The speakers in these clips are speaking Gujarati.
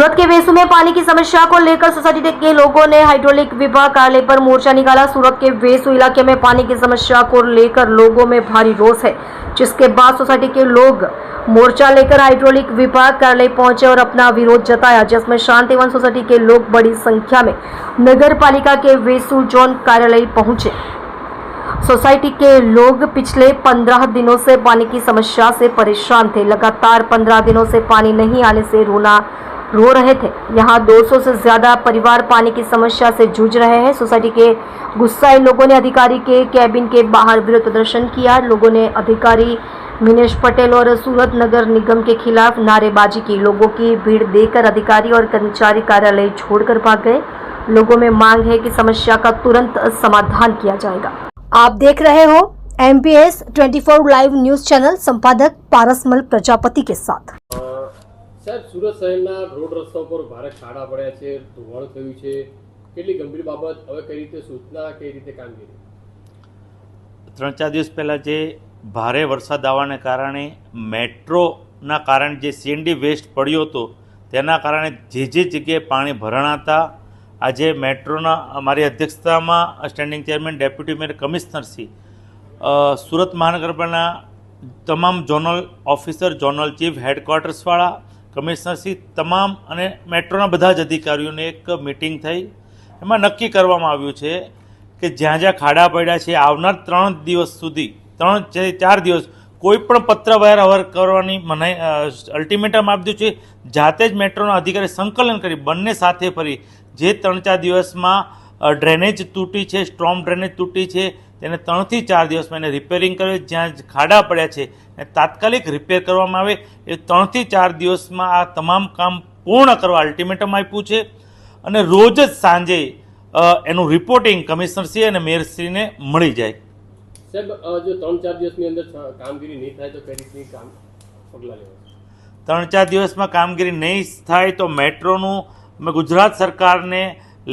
सूरत के वेसू में पानी की समस्या को लेकर सोसाइटी के लोगों ने हाइड्रोलिक विभाग कार्यालय पर मोर्चा निकाला। सूरत के वेसू इलाके में पानी की समस्या को लेकर लोगों में भारी रोष है, जिसके बाद सोसाइटी के लोग मोर्चा लेकर हाइड्रोलिक विभाग कार्यालय पहुंचे और अपना विरोध जताया, जिसमें शांतिवन सोसाइटी के लोग बड़ी संख्या में नगर पालिका के वेसू जोन कार्यालय पहुंचे। सोसाइटी के लोग पिछले 15 दिनों से पानी की समस्या से परेशान थे। लगातार 15 दिनों से पानी नहीं आने से रो रहे थे। यहाँ 200 से ज्यादा परिवार पानी की समस्या से जूझ रहे हैं। सोसाइटी के गुस्साए लोगों ने अधिकारी के कैबिन के बाहर विरोध प्रदर्शन किया। लोगों ने अधिकारी मिनेश पटेल और सूरत नगर निगम के खिलाफ नारेबाजी की। लोगों की भीड़ देखकर अधिकारी और कर्मचारी कार्यालय छोड़कर भाग गए। लोगों में मांग है कि समस्या का तुरंत समाधान किया जाएगा। आप देख रहे हो MPS 24 लाइव न्यूज चैनल, संपादक पारसमल प्रजापति के साथ। સાહેબ, સુરત શહેરના રોડ રસ્તા પર ભારે ખાડા પડ્યા છે, ધોવાણ થયું છે, કેટલી ગંભીર બાબત, હવે કઈ રીતે સૂચના, કઈ રીતે કામગીરી? 3-4 દિવસ પહેલાં જે ભારે વરસાદ આવવાને કારણે મેટ્રોના કારણે જે CND વેસ્ટ પડ્યો હતો તેના કારણે જે જગ્યાએ પાણી ભરાણા હતા, આજે મેટ્રોના અમારી અધ્યક્ષતામાં સ્ટેન્ડિંગ ચેરમેન, ડેપ્યુટી મેયર, કમિશનરશ્રી, સુરત મહાનગરપાલિકાના તમામ ઝોનલ ઓફિસર, ઝોનલ ચીફ, હેડક્વાર્ટર્સવાળા, કમિશનરશ્રી તમામ અને મેટ્રોના બધા જ અધિકારીઓને એક મિટિંગ થઈ। એમાં નક્કી કરવામાં આવ્યું છે કે જ્યાં જ્યાં ખાડા પડ્યા છે આવનાર 3 દિવસ સુધી 3-4 દિવસ કોઈ પણ પત્રવ્યવહાર અવર કરવાની મનાઈ અલ્ટિમેટમ આપ્યું છે। જાતે જ મેટ્રોના અધિકારી સંકલન કરી બંને સાથે ફરી જે 3-4 દિવસમાં ડ્રેનેજ તૂટી છે, સ્ટ્રોમ ડ્રેનેજ તૂટી છે, તેને 3 થી 4 દિવસમાં એને રિપેરિંગ કરે, જ્યાં ખાડા પડ્યા છે એ તાત્કાલિક રિપેર કરવામાં આવે। એ 3 થી 4 દિવસમાં આ તમામ કામ પૂર્ણ કરવા અલ્ટિમેટમ આપ્યું છે અને રોજ જ સાંજે એનું રિપોર્ટિંગ કમિશનરશ્રી અને મેયરશ્રીને મળી જાય। સાહેબ, જો 3-4 દિવસની અંદર કામગીરી નહીં થાય તો કઈ રીતની પગલાં લેવા? 3-4 દિવસમાં કામગીરી નહીં થાય તો મેટ્રોનું અમે ગુજરાત સરકારને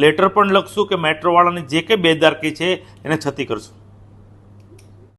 લેટર પણ લખશું કે મેટ્રોવાળાની જે કંઈ બેદરકારી છે એને છતી કરશું।